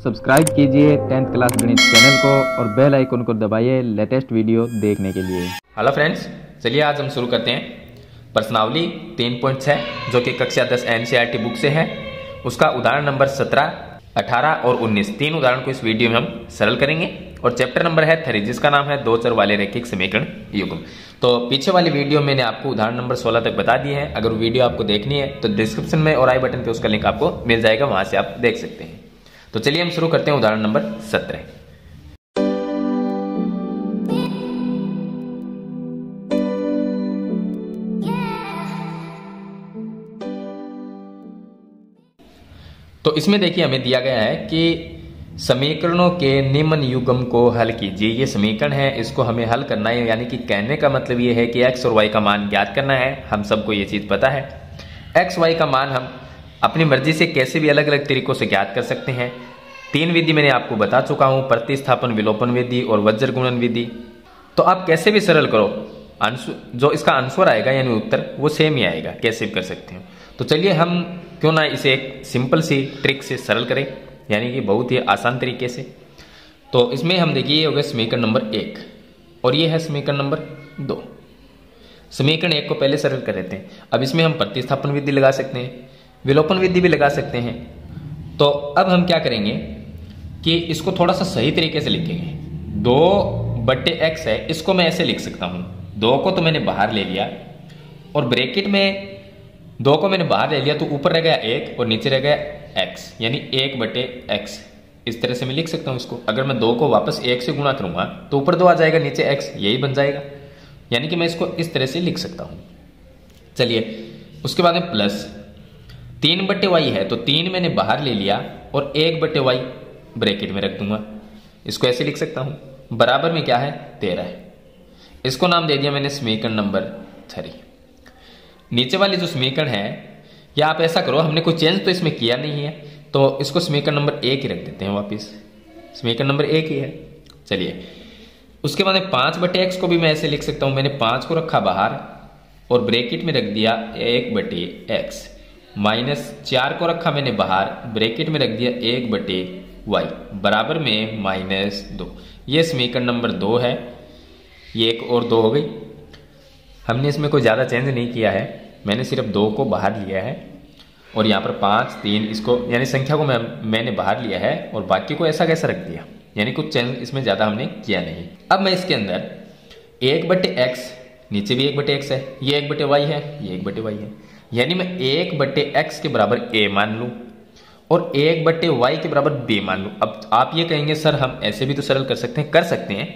Subscribe कीजिए 10th class गणित channel को और बेल आइकन को दबाइए लेटेस्ट वीडियो देखने के लिए। हेलो फ्रेंड्स, चलिए आज हम शुरू करते हैं प्रश्नावली 3.6 जो कि कक्षा 10 एनसीईआरटी बुक से है। उसका उदाहरण नंबर 17, 18 और 19 तीन उदाहरण को इस वीडियो में हम सरल करेंगे। और चैप्टर नंबर है 3 जिसका नाम है दो चर वाले रैखिक समीकरण युग्म। तो पीछे वाली वीडियो मैंने आपको उदाहरण नंबर 16 तक बता दिए हैं। अगर वीडियो आपको देखनी है तो डिस्क्रिप्शन में और आई बटन पे उसका लिंक आपको मिल जाएगा, वहां से आप देख सकते हैं। तो चलिए हम शुरू करते हैं उदाहरण नंबर 17। तो इसमें देखिए हमें दिया गया है कि समीकरणों के निम्न युग्म को हल कीजिए। ये समीकरण है, इसको हमें हल करना है, यानी कि कहने का मतलब ये है कि x और y का मान ज्ञात करना है। हम सबको ये चीज पता है। x y का मान हम अपनी मर्जी से कैसे भी अलग अलग तरीकों से ज्ञात कर सकते हैं। तीन विधि मैंने आपको बता चुका हूं, प्रतिस्थापन, विलोपन विधि और वज्र गुणन विधि। तो आप कैसे भी सरल करो, जो इसका आंसर आएगा यानी उत्तर वो सेम ही आएगा, कैसे भी कर सकते हो। तो चलिए हम क्यों ना इसे एक सिंपल सी ट्रिक से सरल करें, यानी कि बहुत ही आसान तरीके से। तो इसमें हम देखिए ये हो गया समीकरण नंबर 1 और ये है समीकरण नंबर 2। समीकरण 1 को पहले सरल कर लेते हैं। अब इसमें हम प्रतिस्थापन विधि लगा सकते हैं, विलोपन विधि भी लगा सकते हैं। तो अब हम क्या करेंगे कि इसको थोड़ा सा सही तरीके से लिखेंगे। 2/x है, इसको मैं ऐसे लिख सकता हूं। 2 को तो मैंने बाहर ले लिया और ब्रैकेट में 2 को मैंने बाहर ले लिया, तो ऊपर रह गया 1 और नीचे रह गया x, यानी 1/x। इस तरह से मैं लिख सकता हूं इसको। अगर मैं 2 को वापस 1 से गुणा करूंगा तो ऊपर 2 आ जाएगा, नीचे x, यही बन जाएगा। यानी कि मैं इसको इस तरह से लिख सकता हूं। चलिए उसके बाद में प्लस 3/y है, तो 3 मैंने बाहर ले लिया और 1/y ब्रैकेट में रख दूंगा। इसको ऐसे लिख सकता हूं। बराबर में क्या है, 13 है। इसको नाम दे दिया मैंने समीकरण नंबर 3। नीचे वाली जो समीकरण है, या आप ऐसा करो, हमने कोई चेंज तो इसमें किया नहीं है, तो इसको समीकरण नंबर 1 ही रख देते हैं वापिस। समीकरण नंबर 1 ही है। चलिए उसके बाद 5/x को भी मैं ऐसे लिख सकता हूं। मैंने 5 को रखा बाहर और ब्रैकेट में रख दिया 1/x, माइनस 4 को रखा मैंने बाहर, ब्रैकेट में रख दिया 1/y, बराबर में -2। ये समीकरण नंबर 2 है। ये 1 और 2 हो गई। हमने इसमें कोई ज़्यादा चेंज नहीं किया है, मैंने सिर्फ 2 को बाहर लिया है और यहाँ पर 5, 3 इसको यानी संख्या को मैंने बाहर लिया है और बाकी को ऐसा कैसा रख दिया, यानी कुछ चेंज इसमें ज़्यादा हमने किया नहीं। अब मैं इसके अंदर 1/x, नीचे भी 1/x है, ये 1/y है, ये 1/y है, यानी मैं 1/x के बराबर a मान लूँ और 1/y के बराबर b मान लूँ। अब आप ये कहेंगे सर हम ऐसे भी तो सरल कर सकते हैं।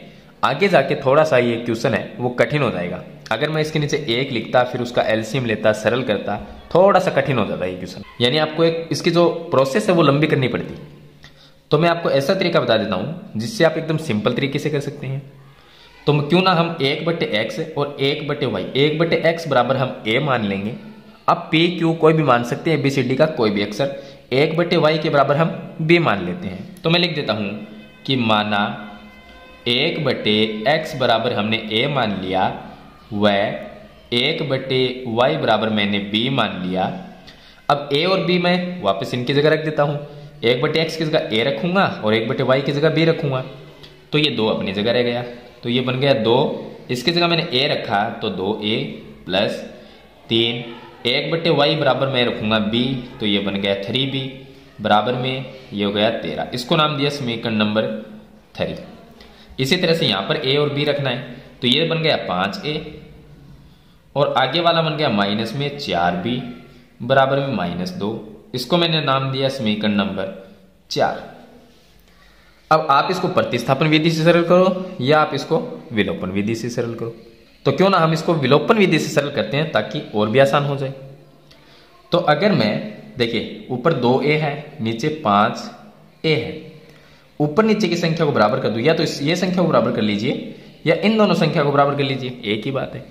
आगे जाके थोड़ा सा ये क्वेश्चन है वो कठिन हो जाएगा। अगर मैं इसके नीचे 1 लिखता, फिर उसका एलसीएम लेता, सरल करता, थोड़ा सा कठिन हो जाता है ये क्वेश्चन, यानी आपको इसकी जो प्रोसेस है वो लंबी करनी पड़ती। तो मैं आपको ऐसा तरीका बता देता हूं जिससे आप एकदम सिंपल तरीके से कर सकते हैं। तो क्यों ना हम 1/x और 1/y, 1/x बराबर हम a मान लेंगे। अब p q कोई भी मान सकते हैं, ABCD का कोई भी अक्षर। 1/y के बराबर हम b मान लेते हैं। तो मैं लिख देता हूं कि माना 1/x बराबर हमने a मान लिया, व 1/y बराबर मैंने b मान लिया। अब a और b मैं वापस इनकी जगह रख देता हूं। 1/x की जगह a रखूंगा और 1/y की जगह b रखूंगा, तो ये 2 अपनी जगह रह गया, तो ये बन गया 2। इसकी जगह मैंने a रखा तो 2a प्लस 3, 1/y बराबर मैं रखूंगा b, तो ये बन गया 3b, बराबर में ये हो गया 13। इसको नाम दिया समीकरण नंबर 3। इसी तरह से यहां पर a और b रखना है, तो ये बन गया 5a और आगे वाला बन गया माइनस में 4b, बराबर में -2। इसको मैंने नाम दिया समीकरण नंबर 4। अब आप इसको प्रतिस्थापन विधि से सरल करो या आप इसको विलोपन विधि से सरल करो। तो क्यों ना हम इसको विलोपन विधि से सरल करते हैं ताकि और भी आसान हो जाए। तो अगर मैं देखिए ऊपर 2a है, नीचे 5a है, ऊपर नीचे की संख्या को बराबर कर दूं, या तो ये संख्या को बराबर कर लीजिए या इन दोनों संख्या को बराबर कर लीजिए, एक ही बात है।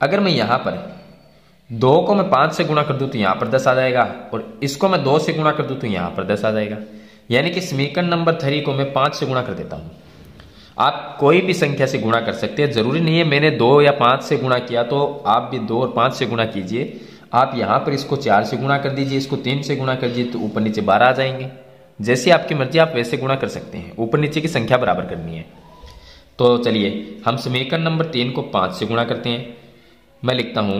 अगर मैं यहां पर 2 को मैं 5 से गुणा कर दूं तो यहां पर 10 आ जाएगा और इसको मैं 2 से गुणा कर दूं तो यहां पर 10 आ जाएगा। यानी कि समीकरण नंबर 3 को मैं 5 से गुणा कर देता हूं। आप कोई भी संख्या से गुणा कर सकते हैं, जरूरी नहीं है मैंने 2 या 5 से गुणा किया तो आप भी 2 और 5 से गुणा कीजिए। आप यहां पर इसको 4 से गुणा कर दीजिए, इसको 3 से गुणा कर दीजिए, तो ऊपर नीचे 12 आ जाएंगे। जैसी आपकी मर्जी आप वैसे गुणा कर सकते हैं, ऊपर नीचे की संख्या बराबर करनी है। तो चलिए हम समीकरण नंबर 3 को 5 से गुणा करते हैं। मैं लिखता हूं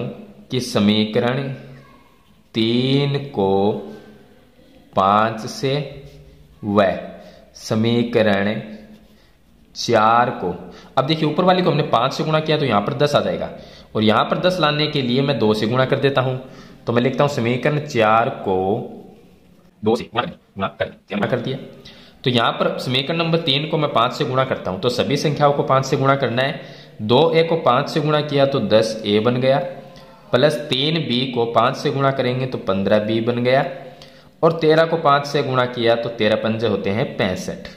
कि समीकरण 3 को 5 से व समीकरण 4 को, अब देखिए ऊपर वाले को हमने 5 से गुणा किया तो यहां पर 10 आ जाएगा, और यहां पर 10 लाने के लिए मैं 2 से गुणा कर देता हूं। तो मैं लिखता हूं समीकरण 4 को 2 से गुणा कर दिया। तो यहां पर समीकरण नंबर 3 को मैं 5 से गुणा करता हूं, तो सभी संख्याओं को 5 से गुणा करना है। 2a को 5 से गुणा किया तो 10a बन गया, प्लस 3b को 5 से गुणा करेंगे तो 15b बन गया, और 13 को 5 से गुणा किया तो 13 पंजे होते हैं 65।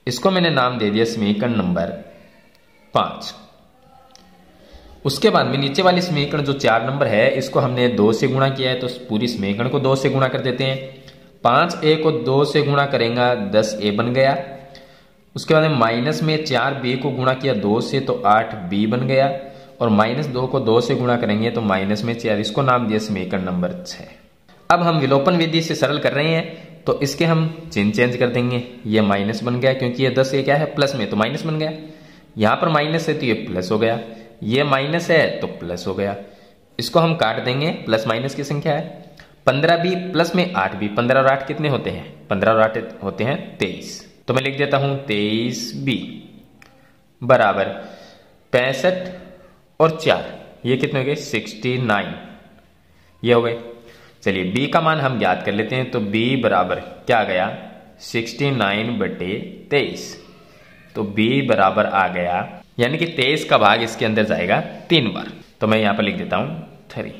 इसको मैंने नाम दे दिया समीकरण नंबर 5। उसके बाद में नीचे वाली समीकरण जो 4 नंबर है इसको हमने 2 से गुणा किया है, तो पूरी समीकरण को 2 से गुणा कर देते हैं। 5a को 2 से गुणा करेंगे 10a बन गया। उसके बाद में माइनस में 4b को गुणा किया 2 से तो 8b बन गया, और -2 को 2 से गुणा करेंगे तो माइनस में 4, इसको नाम दिया समीकरण नंबर 6। अब हम विलोपन विधि से सरल कर रहे हैं तो इसके हम चिन्ह चेंज कर देंगे। ये माइनस बन गया क्योंकि ये 10 ये क्या है प्लस में, तो माइनस बन गया। यहां पर माइनस है तो ये प्लस हो गया, ये माइनस है तो प्लस हो गया। इसको हम काट देंगे, प्लस माइनस की संख्या है। 15b प्लस में 8b, 15 और 8 कितने होते हैं, 15 और 8 होते हैं 23। तो मैं लिख देता हूं 23b बराबर 65 और 4, ये कितने हो गए 69, ये हो गए। चलिए b का मान हम ज्ञात कर लेते हैं, तो b बराबर क्या आ गया 69/23, तो b बराबर आ गया, यानी कि 23 का भाग इसके अंदर जाएगा 3 बार। तो मैं यहां पर लिख देता हूं 3।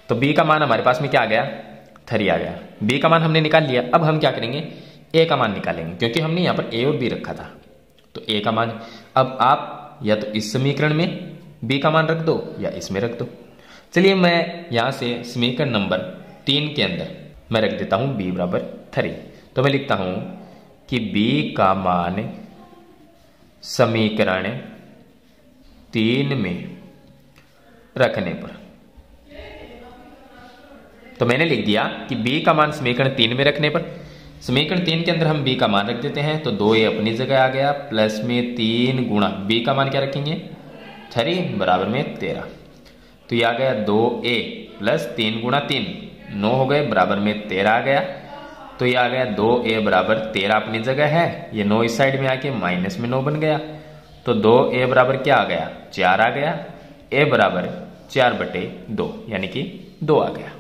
तो b का मान हमारे पास में क्या आ गया 3 आ गया। b का मान हमने निकाल लिया। अब हम क्या करेंगे a का मान निकालेंगे, क्योंकि हमने यहां पर a और b रखा था। तो a का मान, अब आप या तो इस समीकरण में b का मान रख दो या इसमें रख दो। चलिए मैं यहां से समीकरण नंबर 3 के अंदर मैं रख देता हूं b बराबर 3। तो मैं लिखता हूं कि b का मान समीकरण 3 में रखने पर, तो मैंने लिख दिया कि b का मान समीकरण 3 में रखने पर, समीकरण 3 के अंदर हम b का मान रख देते हैं। तो 2a अपनी जगह आ गया, प्लस में 3 गुणा b का मान क्या रखेंगे 3 बराबर में 13। तो ये आ गया 2a प्लस 3 गुणा 3, 9 हो गए, बराबर में 13 आ गया। तो ये आ गया 2a बराबर 13 अपनी जगह है, ये 9 इस साइड में आके माइनस में 9 बन गया। तो 2a बराबर क्या आ गया 4 आ गया, a बराबर 4/2 यानी कि 2 आ गया।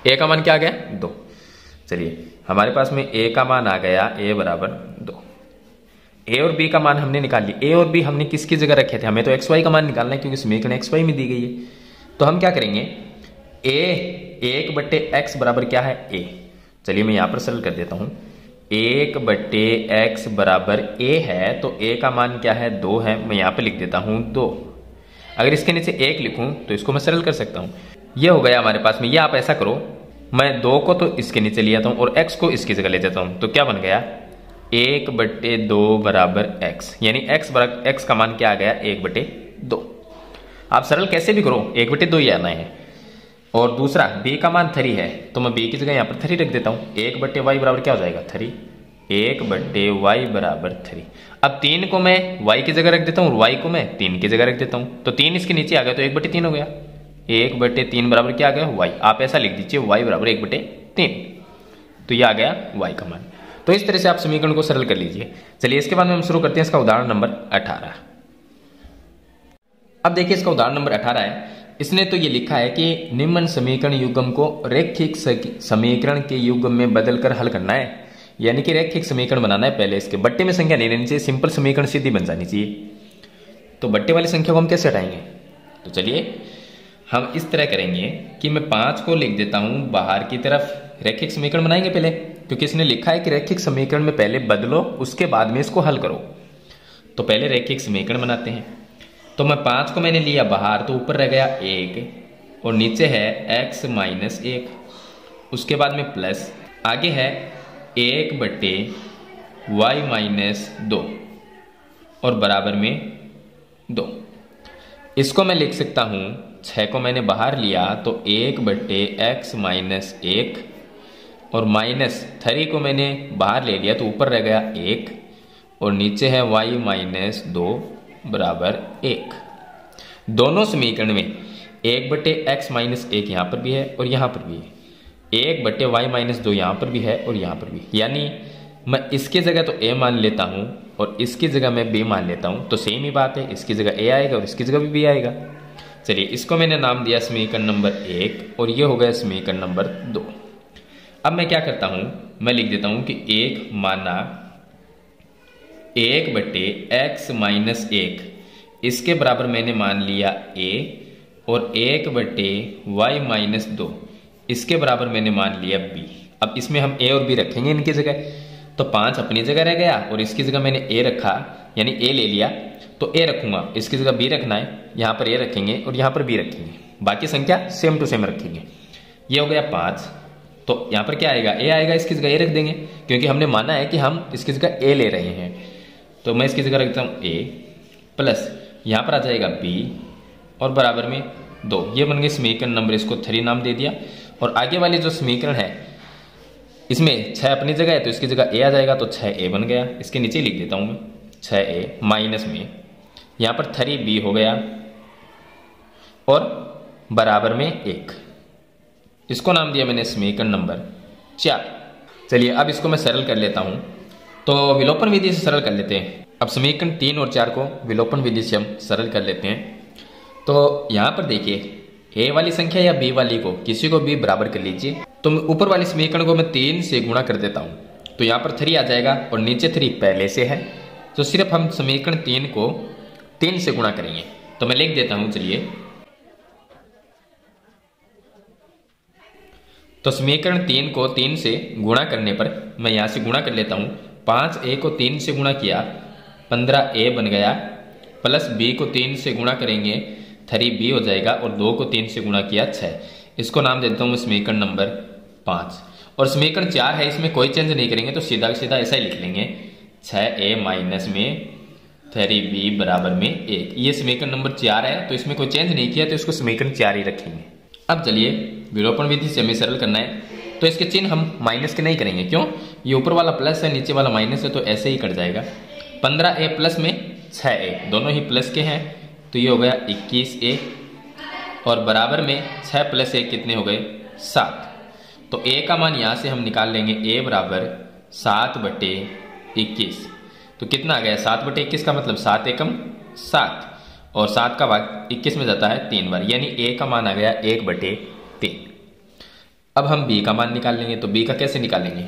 a का मान क्या आ गया 2। चलिए हमारे पास में a का मान आ गया a बराबर 2। a और b का मान हमने निकाल लिया। a और b हमने किसकी जगह रखे थे, हमें तो xy का मान निकालना है क्योंकि समीकरण xy में दी गई है। तो हम क्या करेंगे a 1/x बराबर क्या है a। चलिए मैं यहां पर सरल कर देता हूं, 1/x बराबर a है, तो a का मान क्या है 2 है। मैं यहां पर लिख देता हूं 2। अगर इसके नीचे 1 लिखूं तो इसको मैं सरल कर सकता हूं। यह हो गया हमारे पास में। ये आप ऐसा करो, मैं 2 को तो इसके नीचे ले आता हूं और x को इसकी जगह ले जाता हूं, तो क्या बन गया 1/2 बराबर x, यानी x का मान क्या आ गया 1/2। आप सरल कैसे भी करो 1/2 ही आना है। और दूसरा b का मान 3 है, तो मैं b की जगह यहां पर 3 रख देता हूं। 1/y बराबर क्या हो जाएगा 3, 1/y बराबर 3। अब 3 को मैं y की जगह रख देता हूं और y को मैं 3 की जगह रख देता हूं, तो 3 इसके नीचे आ गया तो 1/3 हो गया। 1/3 बराबर क्या आ गया y। आप ऐसा लिख दीजिए y बराबर 1/3, तो ये आ गया y का मान। तो इस तरह से आप समीकरण को सरल कर लीजिए। चलिए इसके बाद में हम शुरू करते हैं इसका उदाहरण नंबर 18। अब देखिए इसका उदाहरण नंबर 18 है। इसने तो ये लिखा है कि निम्न समीकरण युग्म को रैखिक समीकरण के युग्म में बदलकर हल करना है, यानी कि रैखिक समीकरण बनाना है। पहले इसके बट्टे में संख्या नहीं रहनी चाहिए, सिंपल समीकरण सीधी बन जानी चाहिए। तो बट्टे वाली संख्या को हम कैसे हटाएंगे, तो चलिए हम इस तरह करेंगे कि मैं 5 को लिख देता हूं बाहर की तरफ। रैखिक समीकरण बनाएंगे पहले, क्योंकि इसने लिखा है कि रैखिक समीकरण में पहले बदलो उसके बाद में इसको हल करो। तो पहले रैखिक समीकरण बनाते हैं। तो मैं 5 को मैंने लिया बाहर, तो ऊपर रह गया 1 और नीचे है x - 1, उसके बाद में प्लस, आगे है 1/y - 2 और बराबर में 2। इसको मैं लिख सकता हूं, 6 को मैंने बाहर लिया तो 1/x - 1 और माइनस 3 को मैंने बाहर ले लिया तो ऊपर रह गया 1 और नीचे है y माइनस 2 बराबर 1। दोनों समीकरण में 1/x माइनस 1 यहाँ पर भी है और यहाँ पर भी है, 1/y माइनस 2 यहाँ पर भी है और यहाँ पर भी, यानी मैं इसकी जगह तो a मान लेता हूँ और इसकी जगह मैं b मान लेता हूँ, तो सेम ही बात है, इसकी जगह a आएगा और इसकी जगह भी b आएगा। चलिए इसको मैंने नाम दिया समीकरण नंबर 1 और ये हो गया समीकरण नंबर 2। अब मैं क्या करता हूँ, मैं लिख देता हूँ कि 1 माना 1/x माइनस 1, इसके बराबर मैंने मान लिया a और 1/y माइनस 2, इसके बराबर मैंने मान लिया b। अब इसमें हम a और b रखेंगे इनकी जगह, तो 5 अपनी जगह रह गया और इसकी जगह मैंने a रखा, यानी a ले लिया तो a रखूंगा, इसकी जगह b रखना है, यहाँ पर a रखेंगे और यहाँ पर b रखेंगे, बाकी संख्या सेम टू सेम रखेंगे। ये हो गया 5, तो यहाँ पर क्या आएगा, a आएगा, इसकी जगह a रख देंगे क्योंकि हमने माना है कि हम इसकी जगह a ले रहे हैं, तो मैं इसकी जगह रखता हूँ a प्लस यहाँ पर आ जाएगा b और बराबर में 2। ये बन गए समीकरण नंबर, इसको 3 नाम दे दिया। और आगे वाले जो समीकरण है इसमें 6 अपनी जगह है तो इसकी जगह a आ जाएगा, तो 6a बन गया, इसके नीचे लिख देता हूं मैं 6a माइनस में यहाँ पर 3b हो गया और बराबर में 1। इसको नाम दिया मैंने समीकरण नंबर 4। चलिए अब इसको मैं सरल कर लेता हूं, तो विलोपन विधि से सरल कर लेते हैं। अब समीकरण 3 और 4 को विलोपन विधि से हम सरल कर लेते हैं। तो यहाँ पर देखिए a वाली संख्या या b वाली को किसी को भी बराबर कर लीजिए, तो ऊपर वाली समीकरण को मैं 3 से गुणा कर देता हूं, तो यहाँ पर 3 आ जाएगा और नीचे 3 पहले से है, तो सिर्फ हम समीकरण 3 को 3 से गुणा करेंगे। तो मैं लिख देता हूं, चलिए, तो समीकरण 3 को 3 से गुणा करने पर मैं यहां से गुणा कर लेता हूं। 5a को 3 से गुणा किया 15a बन गया, प्लस b को 3 से गुणा करेंगे 3b हो जाएगा और 2 को 3 से गुणा किया 6। इसको नाम देता हूं मैं समीकरण नंबर 5। और समीकरण 4 है, इसमें कोई चेंज नहीं करेंगे, तो सीधा सीधा ऐसा ही लिख लेंगे 6a माइनस में 3b बराबर में 1। ये समीकरण नंबर 4 है, तो इसमें कोई चेंज नहीं किया, तो इसको समीकरण 4 ही रखेंगे। अब चलिए विलोपन विधि से हमें सरल करना है, तो इसके चिन्ह हम माइनस के नहीं करेंगे, क्यों, ये ऊपर वाला प्लस है नीचे वाला माइनस है, तो ऐसे ही कट जाएगा। 15a प्लस में 6a दोनों ही प्लस के हैं, तो ये हो गया 21a और बराबर में 6 प्लस 1 कितने हो गए, 7। तो a का मान यहां से हम निकाल लेंगे, a बराबर 7/21, तो कितना आ गया, 7/21 का मतलब 7 एकम 7 और 7 का भाग 21 में जाता है 3 बार, यानी a का मान आ गया 1/3। अब हम b का मान निकाल लेंगे, तो b का कैसे निकालेंगे,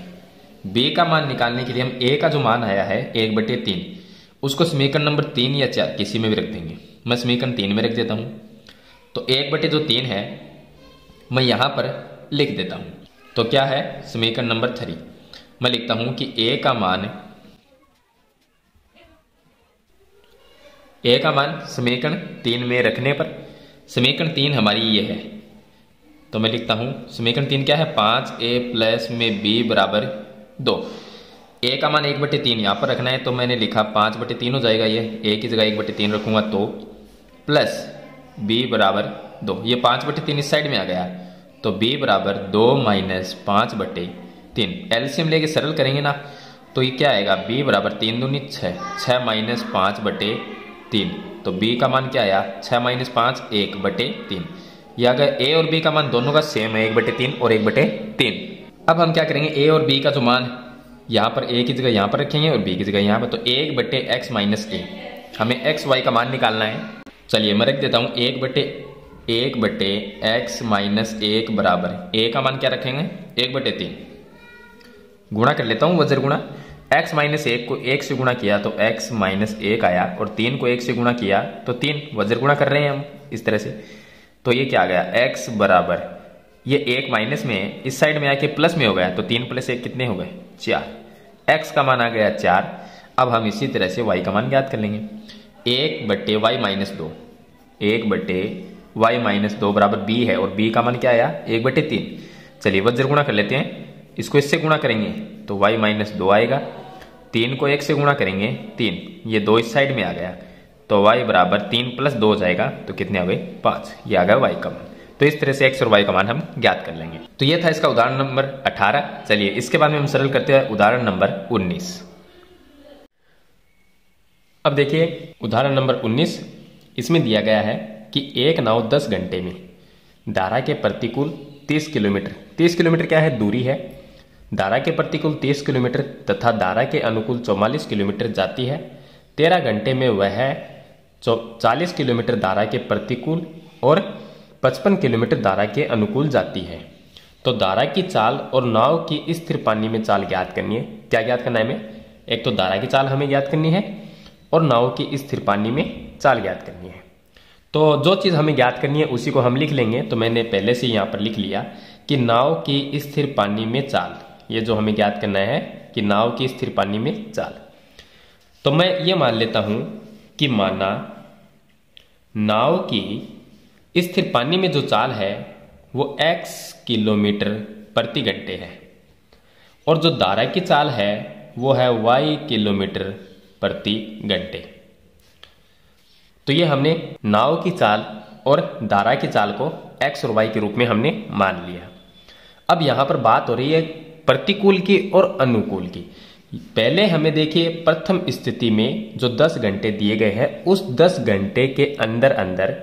b का मान निकालने के लिए हम a का जो मान आया है 1/3 उसको समीकरण नंबर 3 या 4 किसी में भी रख देंगे। मैं समीकरण 3 में रख देता हूं, तो 1/3 है मैं यहां पर लिख देता हूं, तो क्या है समीकरण नंबर 3। मैं लिखता हूं कि a का मान समीकरण 3 में रखने पर, समीकरण 3 हमारी ये है, तो मैं लिखता हूं समीकरण 3 क्या है, 5a प्लस में b बराबर 2। a का मान 1/3 यहाँ पर रखना है, तो मैंने लिखा 5/3 हो जाएगा, ये a की जगह 1/3 रखूंगा, तो प्लस b बराबर 2। ये 5/3 इस साइड में आ गया, तो b बराबर 2 माइनस 5/3। एलसीएम लेके सरल करेंगे ना, तो ये क्या आएगा, b बराबर 3 दूनी 6, 6 माइनस 5/3, तो b का मान क्या आया, 6 माइनस 5 1/3। ये अगर a और b का मान दोनों का सेम है, 1/3 और 1/3। अब हम क्या करेंगे, a और b का जो मान यहाँ पर a की जगह यहाँ पर रखेंगे और b की जगह यहाँ पर, तो 1/x माइनस a, हमें x y का मान निकालना है। चलिए मैं रख देता हूँ 1/x माइनस 1 बराबर, a का मान क्या रखेंगे, 1/3। गुणा कर लेता हूँ, वज्र गुणा, x माइनस 1 को 1 से गुणा किया तो x माइनस 1 आया, और 3 को 1 से गुणा किया तो 3, वज्र गुणा कर रहे हैं हम इस तरह से, तो ये क्या आ गया, x बराबर, ये 1 माइनस में इस साइड में आके प्लस में हो गया, तो 3 + 1 कितने हो गए, 4। x का मान आ गया 4। अब हम इसी तरह से y का मान ज्ञात कर लेंगे, 1/y माइनस 2, 1/y माइनस 2 बराबर b है, और b का मान क्या आया, 1/3। चलिए वज्र गुणा कर लेते हैं, इसको इससे गुणा करेंगे तो y माइनस 2 आएगा, 3 को 1 से गुणा करेंगे 3, ये 2 इस साइड में आ गया, तो y बराबर 3 + 2 हो जाएगा, तो कितने आ गए, 5। ये आ गया y का मान। तो इस तरह से x और y का मान हम ज्ञात कर लेंगे। तो यह था इसका उदाहरण नंबर 18। चलिए इसके बाद में हम सरल करते हैं उदाहरण नंबर 19। अब देखिए उदाहरण नंबर 19, इसमें दिया गया है कि एक नाव 10 घंटे में धारा के प्रतिकूल 30 किलोमीटर, 30 किलोमीटर क्या है, दूरी है, धारा के प्रतिकूल 30 किलोमीटर तथा धारा के अनुकूल 44 किलोमीटर जाती है। 13 घंटे में वह 40 किलोमीटर धारा के प्रतिकूल और 55 किलोमीटर धारा के अनुकूल जाती है। तो धारा की चाल और नाव की स्थिर पानी में चाल ज्ञात करनी है। क्या ज्ञात करना है हमें? एक तो धारा की चाल हमें ज्ञात करनी है और नाव की स्थिर पानी में चाल ज्ञात करनी है। तो जो चीज़ हमें ज्ञात करनी है उसी को हम लिख लेंगे। तो मैंने पहले से यहाँ पर लिख लिया कि नाव की स्थिर पानी में चाल, ये जो हमें ज्ञात करना है कि नाव की स्थिर पानी में चाल। तो मैं ये मान लेता हूं कि माना नाव की स्थिर पानी में जो चाल है वो x किलोमीटर प्रति घंटे है और जो धारा की चाल है वो है y किलोमीटर प्रति घंटे। तो ये हमने नाव की चाल और धारा की चाल को x और y के रूप में हमने मान लिया। अब यहां पर बात हो रही है प्रतिकूल की और अनुकूल की। पहले हमें देखिए प्रथम स्थिति में जो 10 घंटे दिए गए हैं उस 10 घंटे के अंदर अंदर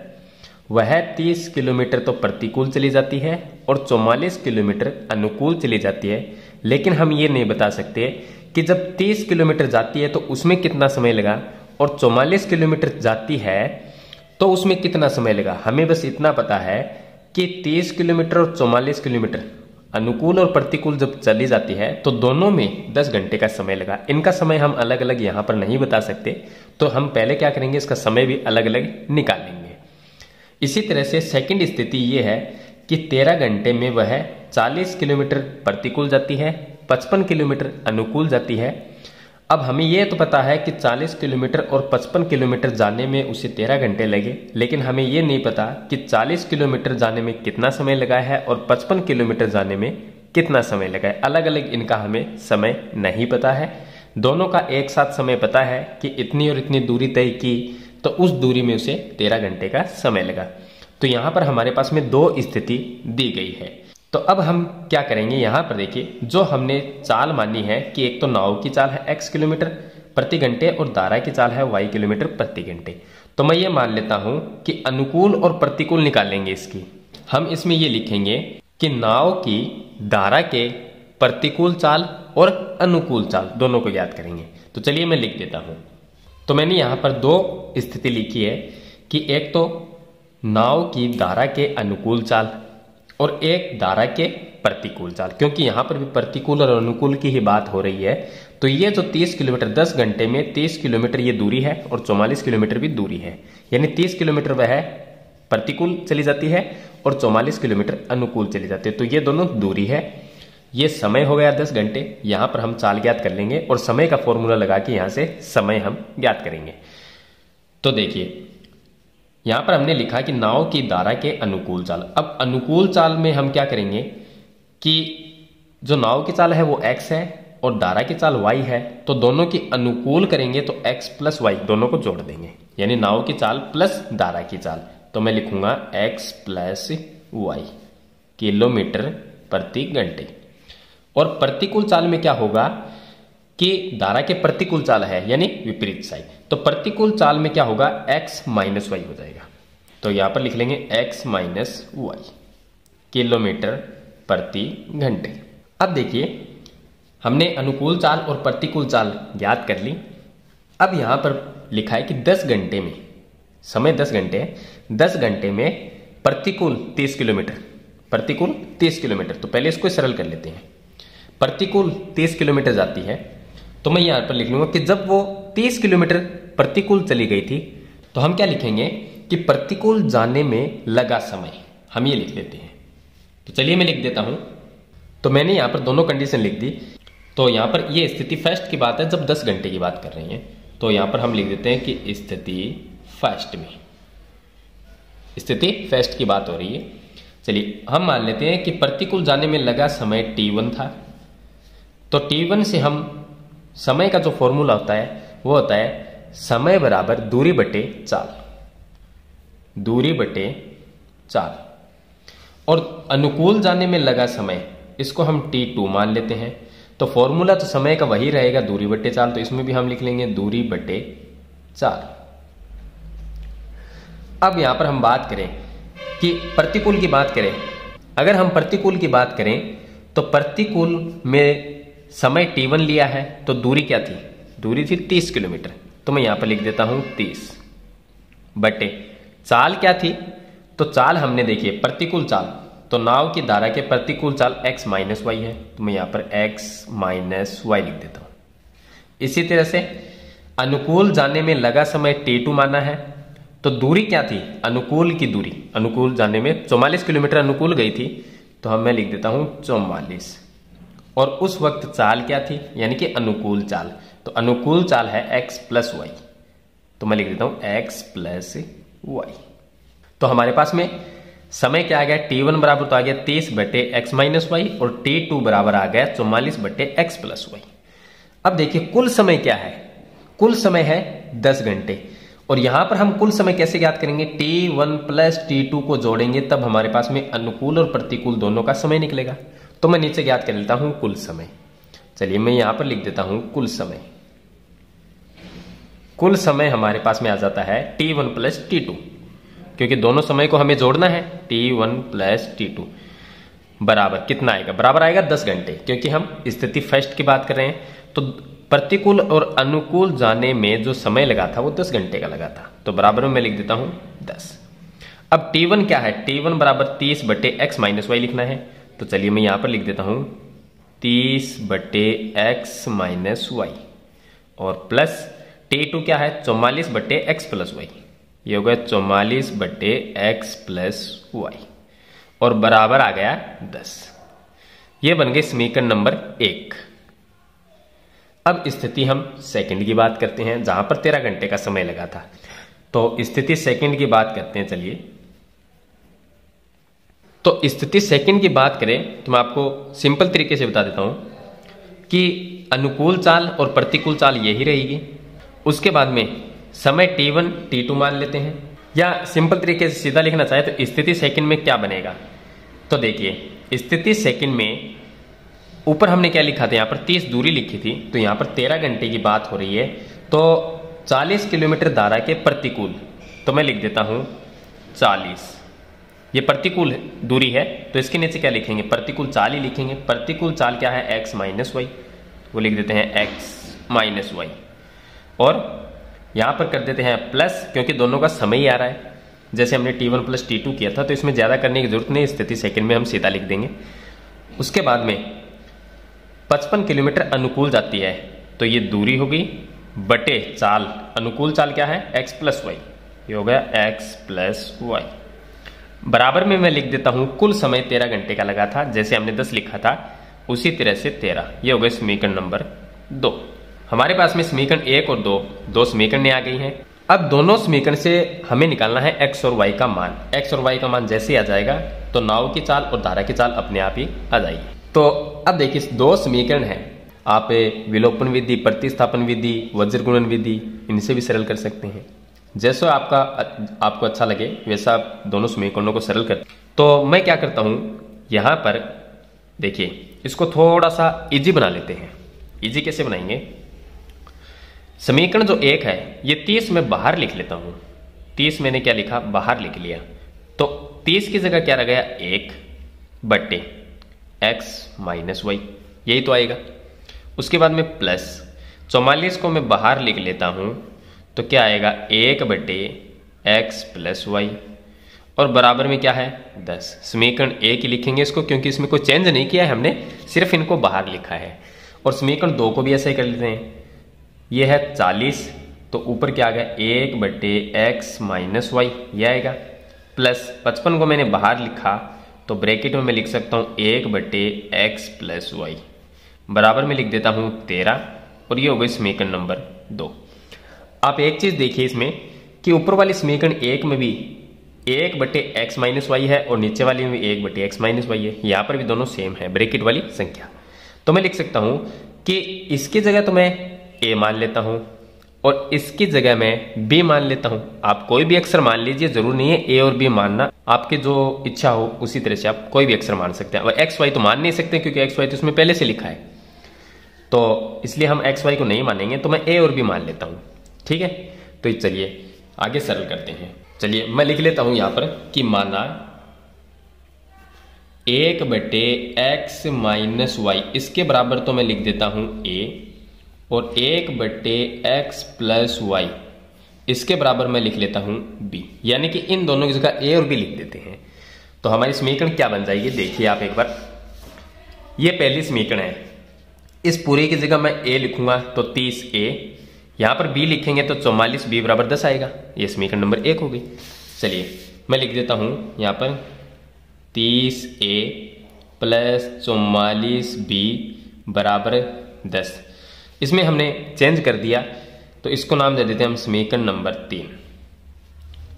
वह 30 किलोमीटर तो प्रतिकूल चली जाती है और 44 किलोमीटर अनुकूल चली जाती है। लेकिन हम ये नहीं बता सकते कि जब 30 किलोमीटर जाती है तो उसमें कितना समय लगा और 44 किलोमीटर जाती है तो उसमें कितना समय लगा। हमें बस इतना पता है कि 30 किलोमीटर और 44 किलोमीटर अनुकूल और प्रतिकूल जब चली जाती है तो दोनों में 10 घंटे का समय लगा। इनका समय हम अलग अलग यहां पर नहीं बता सकते, तो हम पहले क्या करेंगे, इसका समय भी अलग अलग निकालेंगे। इसी तरह से सेकंड स्थिति ये है कि 13 घंटे में वह 40 किलोमीटर प्रतिकूल जाती है, 55 किलोमीटर अनुकूल जाती है। अब हमें यह तो पता है कि 40 किलोमीटर और 55 किलोमीटर जाने में उसे 13 घंटे लगे, लेकिन हमें यह नहीं पता कि 40 किलोमीटर जाने में कितना समय लगा है और 55 किलोमीटर जाने में कितना समय लगा है। अलग अलग इनका हमें समय नहीं पता है। दोनों का एक साथ समय पता है कि इतनी और इतनी दूरी तय की तो उस दूरी में उसे 13 घंटे का समय लगा। तो यहां पर हमारे पास में दो स्थिति दी गई है। तो अब हम क्या करेंगे, यहां पर देखिए जो हमने चाल मानी है कि एक तो नाव की चाल है x किलोमीटर प्रति घंटे और धारा की चाल है y किलोमीटर प्रति घंटे। तो मैं ये मान लेता हूं कि अनुकूल और प्रतिकूल निकालेंगे इसकी। हम इसमें ये लिखेंगे कि नाव की धारा के प्रतिकूल चाल और अनुकूल चाल दोनों को ज्ञात करेंगे। तो चलिए मैं लिख देता हूं। तो मैंने यहां पर दो स्थिति लिखी है कि एक तो नाव की धारा के अनुकूल चाल और एक धारा के प्रतिकूल चाल, क्योंकि यहां पर भी प्रतिकूल और अनुकूल की ही बात हो रही है। तो ये जो 30 किलोमीटर 10 घंटे में 30 किलोमीटर ये दूरी है और 44 किलोमीटर भी दूरी है, यानी 30 किलोमीटर वह प्रतिकूल चली जाती है और 44 किलोमीटर अनुकूल चली जाती है। तो ये दोनों दूरी है। ये समय हो गया 10 घंटे। यहां पर हम चाल ज्ञात कर लेंगे और समय का फॉर्मूला लगा के यहां से समय हम ज्ञात करेंगे। तो देखिए यहां पर हमने लिखा कि नाव की धारा के अनुकूल चाल। अब अनुकूल चाल में हम क्या करेंगे कि जो नाव की चाल है वो x है और धारा की चाल y है, तो दोनों की अनुकूल करेंगे तो x प्लस y दोनों को जोड़ देंगे, यानी नाव की चाल प्लस धारा की चाल। तो मैं लिखूंगा x प्लस y किलोमीटर प्रति घंटे। और प्रतिकूल चाल में क्या होगा कि धारा के प्रतिकूल चाल है यानी विपरीत साइड, तो प्रतिकूल चाल में क्या होगा x माइनस वाई हो जाएगा। तो यहां पर लिख लेंगे x माइनस वाई किलोमीटर प्रति घंटे। अब देखिए हमने अनुकूल चाल और प्रतिकूल चाल ज्ञात कर ली। अब यहां पर लिखा है कि 10 घंटे में, समय 10 घंटे है, 10 घंटे में प्रतिकूल 30 किलोमीटर, प्रतिकूल 30 किलोमीटर। तो पहले इसको सरल कर लेते हैं। प्रतिकूल 30 किलोमीटर जाती है, तो मैं यहां पर लिख लूंगा कि जब वो 30 किलोमीटर प्रतिकूल चली गई थी तो हम क्या लिखेंगे कि प्रतिकूल जाने में लगा समय, हम ये लिख लेते हैं। तो चलिए मैं लिख देता हूं। तो मैंने यहां पर दोनों कंडीशन लिख दी। तो यहां पर ये स्थिति फर्स्ट की बात है जब 10 घंटे की बात कर रहे हैं, तो यहां पर हम लिख देते हैं कि स्थिति फर्स्ट में, स्थिति फर्स्ट की बात हो रही है। चलिए हम मान लेते हैं कि प्रतिकूल जाने में लगा समय t1 था। तो t1 से हम समय का जो फॉर्मूला होता है वो होता है समय बराबर दूरी बटे चाल, दूरी बटे चाल। और अनुकूल जाने में लगा समय इसको हम t2 मान लेते हैं। तो फॉर्मूला तो समय का वही रहेगा, दूरी बट्टे चाल, तो इसमें भी हम लिख लेंगे दूरी बट्टे चाल। अब यहां पर हम बात करें कि प्रतिकूल की बात करें, अगर हम प्रतिकूल की बात करें तो प्रतिकूल में समय t1 लिया है, तो दूरी क्या थी? दूरी थी 30 किलोमीटर। तो मैं यहां पर लिख देता हूं 30 बटे चाल क्या थी? तो चाल हमने देखिए प्रतिकूल चाल, तो नाव की धारा के प्रतिकूल चाल x माइनस वाई है, तो मैं यहां पर x माइनस वाई लिख देता हूं। इसी तरह से अनुकूल जाने में लगा समय t2 माना है, तो दूरी क्या थी? अनुकूल की दूरी, अनुकूल जाने में 44 किलोमीटर अनुकूल गई थी, तो हम मैं लिख देता हूं 44। और उस वक्त चाल क्या थी? यानी कि अनुकूल चाल, तो अनुकूल चाल है x प्लस वाई, तो मैं लिख देता हूं x प्लस वाई। तो हमारे पास में समय क्या आ गया? t1 बराबर तो आ गया 30 बटे x माइनस वाई, और t2 बराबर आ गया 44 बटे x प्लस वाई। अब देखिए कुल समय क्या है? कुल समय है 10 घंटे, और यहां पर हम कुल समय कैसे ज्ञात करेंगे? t1 प्लस t2 को जोड़ेंगे, तब हमारे पास में अनुकूल और प्रतिकूल दोनों का समय निकलेगा। तो मैं नीचे ज्ञात कर लेता हूं कुल समय। चलिए मैं यहां पर लिख देता हूं कुल समय। कुल समय हमारे पास में आ जाता है t1 प्लस t2, क्योंकि दोनों समय को हमें जोड़ना है। t1 प्लस t2 बराबर कितना आएगा? बराबर आएगा 10 घंटे, क्योंकि हम स्थिति फर्स्ट की बात कर रहे हैं। तो प्रतिकूल और अनुकूल जाने में जो समय लगा था वो 10 घंटे का लगा था, तो बराबर में मैं लिख देता हूं 10। अब t1 क्या है? t1 बराबर 30 बटे x माइनस वाई लिखना है, तो चलिए मैं यहां पर लिख देता हूं 30 बटे x माइनस वाई, और प्लस t2 क्या है? 44 बटे x प्लस वाई, ये हो गया 44 बटे x प्लस वाई, और बराबर आ गया 10। ये बन गई समीकरण नंबर 1। अब स्थिति हम सेकंड की बात करते हैं, जहां पर 13 घंटे का समय लगा था। तो स्थिति सेकंड की बात करते हैं। चलिए, तो स्थिति सेकंड की बात करें तो मैं आपको सिंपल तरीके से बता देता हूं कि अनुकूल चाल और प्रतिकूल चाल यही रहेगी। उसके बाद में समय t1 t2 मान लेते हैं, या सिंपल तरीके से सीधा लिखना चाहे तो स्थिति सेकंड में क्या बनेगा? तो देखिए स्थिति सेकंड में ऊपर हमने क्या लिखा था? यहां पर 30 दूरी लिखी थी, तो यहां पर 13 घंटे की बात हो रही है, तो 40 किलोमीटर धारा के प्रतिकूल, तो मैं लिख देता हूं 40। ये प्रतिकूल दूरी है, तो इसके नीचे क्या लिखेंगे? प्रतिकूल चाल ही लिखेंगे। प्रतिकूल चाल क्या है? x माइनस वाई, वो लिख देते हैं x माइनस वाई, और यहां पर कर देते हैं प्लस, क्योंकि दोनों का समय ही आ रहा है। जैसे हमने t1 प्लस t2 किया था, तो इसमें ज्यादा करने की जरूरत नहीं, स्थिति सेकंड में हम सीधा लिख देंगे। उसके बाद में 55 किलोमीटर अनुकूल जाती है, तो ये दूरी होगी बटे चाल, अनुकूल चाल क्या है? x प्लस वाई, ये हो गया x प्लस वाई। बराबर में मैं लिख देता हूं कुल समय 13 घंटे का लगा था, जैसे हमने 10 लिखा था उसी तरह से 13। ये हो गया समीकरण नंबर 2। हमारे पास में समीकरण 1 और 2 समीकरण आ गई हैं। अब दोनों समीकरण से हमें निकालना है x और y का मान। x और y का मान जैसे ही आ जाएगा तो नाव की चाल और धारा की चाल अपने आप ही आ जाएगी। तो अब देखिए 2 समीकरण हैं, आप विलोपन विधि, प्रतिस्थापन विधि, वज्र गुणन विधि, इनसे भी सरल कर सकते हैं। जैसा आपको अच्छा लगे वैसा आप दोनों समीकरणों को सरल कर। तो मैं क्या करता हूं, यहां पर देखिए इसको थोड़ा सा इजी बना लेते हैं। इजी कैसे बनाएंगे? समीकरण जो 1 है ये 30 में बाहर लिख लेता हूं। 30 मैंने क्या लिखा? बाहर लिख लिया। तो 30 की जगह क्या रह गया? 1 बटे x माइनस वाई, यही तो आएगा। उसके बाद में प्लस 44 को मैं बाहर लिख लेता हूं, तो क्या आएगा? 1 बटे x प्लस वाई, और बराबर में क्या है? 10। समीकरण 1 ही लिखेंगे इसको, क्योंकि इसमें कोई चेंज नहीं किया है हमने, सिर्फ इनको बाहर लिखा है। और समीकरण 2 को भी ऐसे ही कर लेते हैं। ये है 40, तो ऊपर क्या आ गया? 1 बटे x माइनस वाई, यह आएगा। प्लस 55 को मैंने बाहर लिखा, तो ब्रैकेट में मैं लिख सकता हूं 1 बटे x प्लस वाई, बराबर में लिख देता हूं 13, और ये हो गई समीकरण नंबर 2। आप एक चीज देखिए इसमें कि ऊपर वाली समीकरण 1 में भी 1 बटे x माइनस वाई है, और नीचे वाली में भी 1 बटे x माइनस वाई है। यहां पर भी दोनों सेम है, ब्रैकेट वाली संख्या। तो मैं लिख सकता हूं कि इसकी जगह तो मैं a मान लेता हूं, और इसकी जगह मैं बी मान लेता हूं। आप कोई भी अक्षर मान लीजिए, जरूर नहीं है ए और बी मानना, आपकी जो इच्छा हो उसी तरह से आप कोई भी अक्षर मान सकते हैं। और एक्स वाई तो मान नहीं सकते क्योंकि एक्स वाई तो उसमें पहले से लिखा है, तो इसलिए हम एक्स वाई को नहीं मानेंगे, तो मैं ए और बी मान लेता हूं। ठीक है, तो चलिए आगे सरल करते हैं। चलिए मैं लिख लेता हूं यहां पर कि माना 1/x माइनस वाई, इसके बराबर तो मैं लिख देता हूं a, और 1/x प्लस वाई इसके बराबर मैं लिख लेता हूं b, यानी कि इन दोनों की जगह a और b लिख देते हैं। तो हमारी समीकरण क्या बन जाएगी, देखिए आप एक बार। ये पहली समीकरण है, इस पूरे की जगह मैं a लिखूंगा तो 30a, यहां पर b लिखेंगे तो 44b बराबर 10 आएगा। ये समीकरण नंबर 1 हो गई। चलिए मैं लिख देता हूं यहां पर 30a प्लस 44b बराबर 10। इसमें हमने चेंज कर दिया, तो इसको नाम दे देते हैं हम समीकरण नंबर 3,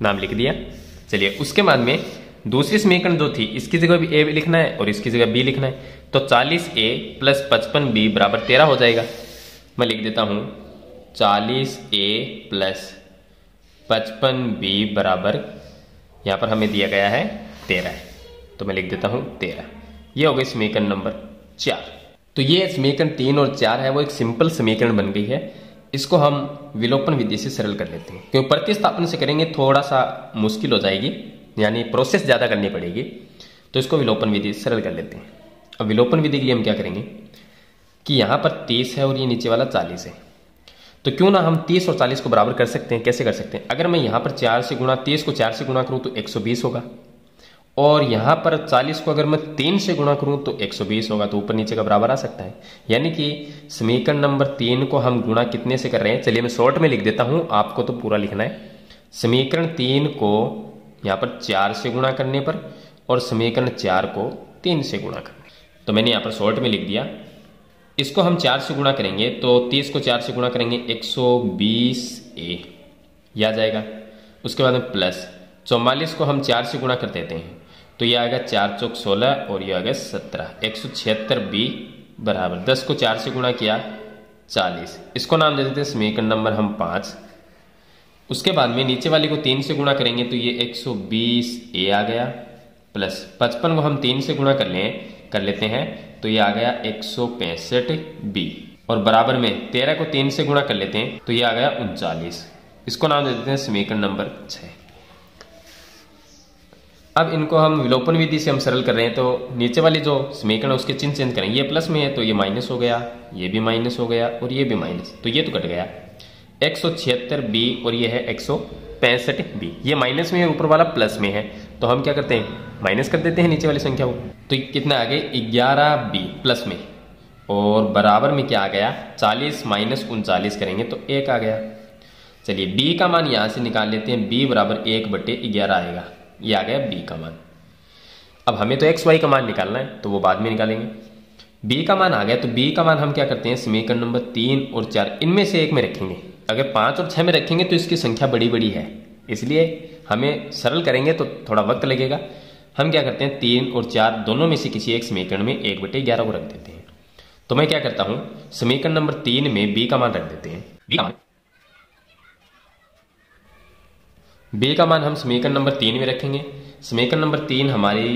नाम लिख दिया। चलिए उसके बाद में दूसरी समीकरण जो थी, इसकी जगह भी a लिखना है और इसकी जगह b लिखना है, तो 40a प्लस 55b बराबर 13 हो जाएगा। मैं लिख देता हूं 40a प्लस 55b बराबर, यहां पर हमें दिया गया है 13 है, तो मैं लिख देता हूं 13। ये हो गई समीकरण नंबर 4। तो ये समीकरण 3 और 4 है, वो एक सिंपल समीकरण बन गई है। इसको हम विलोपन विधि से सरल कर लेते हैं, क्योंकि प्रतिस्थापन से करेंगे थोड़ा सा मुश्किल हो जाएगी, यानी प्रोसेस ज्यादा करनी पड़ेगी, तो इसको विलोपन विधि से सरल कर लेते हैं। अब विलोपन विधि के लिए हम क्या करेंगे कि यहां पर 30 है और ये नीचे वाला 40 है, तो क्यों ना हम 30 और 40 को बराबर कर सकते हैं। कैसे कर सकते हैं, अगर मैं यहां पर 4 से गुणा 30 को 4 से गुणा करूं तो 120 होगा, और यहां पर 40 को अगर मैं 3 से गुणा करूं तो 120 होगा, तो ऊपर नीचे का बराबर आ सकता है। यानी कि समीकरण नंबर 3 को हम गुणा कितने से कर रहे हैं, चलिए मैं शॉर्ट में लिख देता हूं, आपको तो पूरा लिखना है। समीकरण 3 को यहां पर 4 से गुणा करने पर और समीकरण 4 को 3 से गुणा करने, तो मैंने यहां पर शॉर्ट में लिख दिया। इसको हम 4 से गुणा करेंगे तो 30 को 4 से गुणा करेंगे 120a, यह आ जाएगा। उसके बाद में प्लस 44 को हम 4 से गुणा कर देते हैं, तो ये आएगा 4 चौक 16 और ये आ गया 17, 176b बराबर 10 को 4 से गुणा किया 40। इसको नाम दे देते हैं समीकरण नंबर हम 5। उसके बाद में नीचे वाली को 3 से गुणा करेंगे तो ये 120a आ गया, प्लस 55 को हम 3 से गुणा कर लेते हैं तो ये आ गया 165b, और बराबर में 13 को 3 से गुणा कर लेते हैं तो ये आ गया 39। इसको नाम दे देते हैं समीकरण नंबर 6। अब इनको हम विलोपन विधि से हम सरल कर रहे हैं, तो नीचे वाली जो समीकरण है उसके चिन्ह चेंज करेंगे। ये प्लस में है तो ये माइनस हो गया, ये भी माइनस हो गया और ये भी माइनस, तो ये तो कट गया 176b और ये है 165b। ये माइनस में है, ऊपर वाला प्लस में है, तो हम क्या करते हैं माइनस कर देते हैं नीचे वाली संख्या को। तो कितना आ गया 11b प्लस में, और बराबर में क्या आ गया 40 माइनस 39 करेंगे तो 1 आ गया। चलिए b का मान यहां से निकाल लेते हैं, b बराबर 1/11 आएगा, ये आ गया b का मान। अब हमें तो x y का मान निकालना है, तो वो बाद में निकालेंगे। b का मान आ गया, तो b का मान हम क्या करते हैं समीकरण नंबर 3 और 4 इनमें से एक में रखेंगे। अगर 5 और 6 में रखेंगे तो इसकी संख्या बड़ी बड़ी है, इसलिए हमें सरल करेंगे तो थोड़ा वक्त लगेगा। हम क्या करते हैं 3 और 4 दोनों में से किसी एक समीकरण में 1/11 को रख देते हैं। तो मैं क्या करता हूं समीकरण नंबर 3 में b का मान रख देते हैं। b का मान हम समीकरण नंबर 3 में रखेंगे। समीकरण नंबर 3 हमारी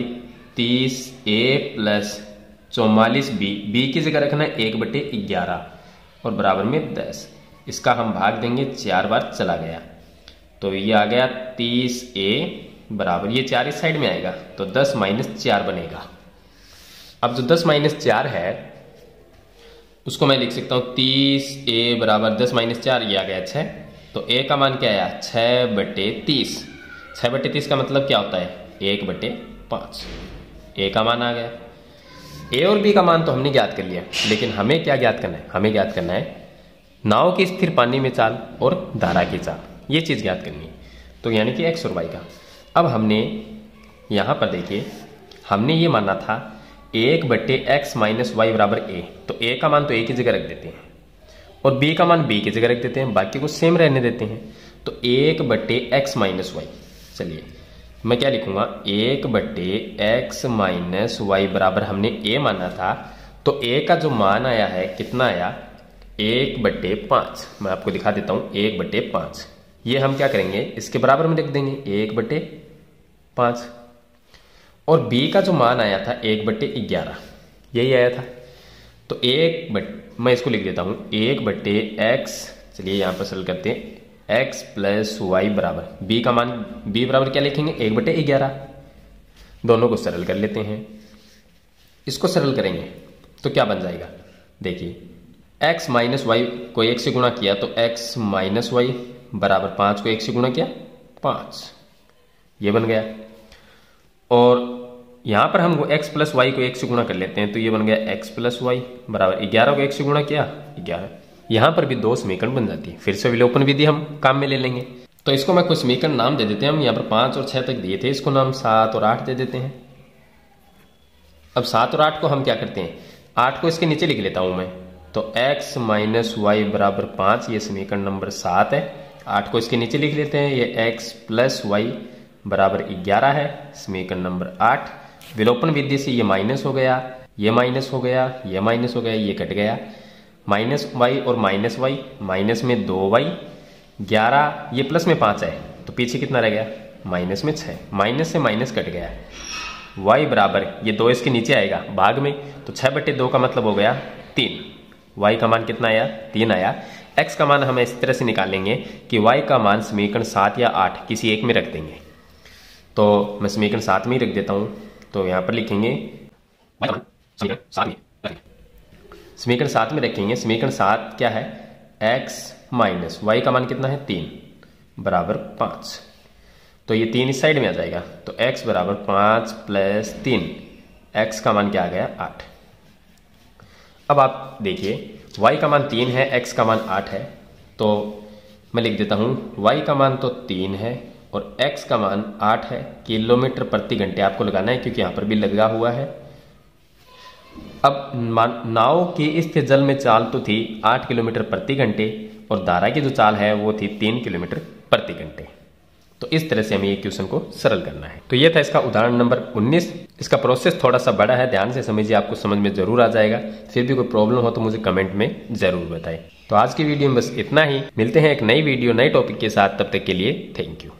30a प्लस 44b, b की जगह रखना है 1/11 और बराबर में 10। इसका हम भाग देंगे, 4 बार चला गया, तो ये आ गया 30a बराबर, ये 4 इस साइड में आएगा तो 10 - 4 बनेगा। अब जो 10 - 4 है उसको मैं लिख सकता हूं 30a बराबर 10 - 4, ये आ गया 6। तो a का मान क्या आया 6/30। 6/30 का मतलब क्या होता है 1/5। a का मान आ गया। a और b का मान तो हमने ज्ञात कर लिया, लेकिन हमें क्या ज्ञात करना है, हमें ज्ञात करना है नाव की स्थिर पानी में चाल और धारा की चाल, ये चीज ज्ञात करनी है, तो यानी कि x और y का। अब हमने यहां पर देखिए हमने ये माना था 1/x - y बराबर a, तो a का मान तो a की जगह रख देते हैं और b का मान b की जगह रख देते हैं, बाकी को सेम रहने देते हैं। तो 1/x - y, चलिए मैं क्या लिखूंगा 1/x - y बराबर हमने a माना था, तो a का जो मान आया है कितना आया 1/5। मैं आपको दिखा देता हूं 1/5। ये हम क्या करेंगे, इसके बराबर में लिख देंगे 1/5। और b का जो मान आया था 1/11 यही आया था। तो मैं इसको लिख देता हूं 1/x। चलिए यहां पर सरल करते हैं, x + y बराबर b का मान, b बराबर क्या लिखेंगे 1/11। दोनों को सरल कर लेते हैं। इसको सरल करेंगे तो क्या बन जाएगा, देखिए x - y को 1 से गुणा किया तो x - y बराबर 5 को 1 से गुणा किया 5, ये बन गया। और यहां पर हम x + y को 1 से गुणा कर लेते हैं तो ये बन गया x + y बराबर 11 को 1 से गुणा किया 11। यहां पर भी 2 समीकरण बन जाती है। फिर से विलोपन विधि हम काम में ले लेंगे। तो इसको मैं कुछ समीकरण नाम दे देते हैं। हम यहाँ पर 5 और 6 तक दिए थे, इसको नाम 7 और 8 दे देते हैं। अब 7 और 8 को हम क्या करते हैं, 8 को इसके नीचे लिख लेता हूं मैं। तो x - y बराबर 5, ये समीकरण नंबर 7 है। 8 को इसके नीचे लिख लेते हैं, ये x + y बराबर 11 है, समीकरण नंबर 8। विलोपन विधि से ये माइनस हो गया, ये माइनस हो गया, ये माइनस हो गया, ये कट गया। -y और -y, माइनस में 2y, 11, ये प्लस में 5 है तो पीछे कितना रह गया, माइनस में 6। माइनस से माइनस कट गया। y बराबर, ये 2 इसके नीचे आएगा भाग में, तो 6/2 का मतलब हो गया 3। y का मान कितना आया, 3 आया। x का मान हम इस तरह से निकालेंगे कि y का मान समीकरण 7 या 8 किसी एक में रख देंगे। तो मैं समीकरण 7 में ही रख देता हूं। तो यहां पर लिखेंगे समीकरण 7 में रखेंगे। समीकरण 7 क्या है, x - y का मान कितना है 3 बराबर 5। तो ये 3 इस साइड में आ जाएगा, तो x बराबर 5 + 3, x का मान क्या आ गया 8। अब आप देखिए y का मान 3 है, x का मान 8 है। तो मैं लिख देता हूं y का मान तो 3 है और x का मान 8 है। किलोमीटर प्रति घंटे आपको लगाना है क्योंकि यहां पर भी लगा हुआ है। अब नाव की स्थिर जल में चाल तो थी 8 किलोमीटर प्रति घंटे और धारा की जो चाल है वो थी 3 किलोमीटर प्रति घंटे। तो इस तरह से हमें ये क्वेश्चन को सरल करना है। तो ये था इसका उदाहरण नंबर 19। इसका प्रोसेस थोड़ा सा बड़ा है, ध्यान से समझिए, आपको समझ में जरूर आ जाएगा। फिर भी कोई प्रॉब्लम हो तो मुझे कमेंट में जरूर बताएं। तो आज की वीडियो में बस इतना ही। मिलते हैं एक नई वीडियो नए टॉपिक के साथ, तब तक के लिए थैंक यू।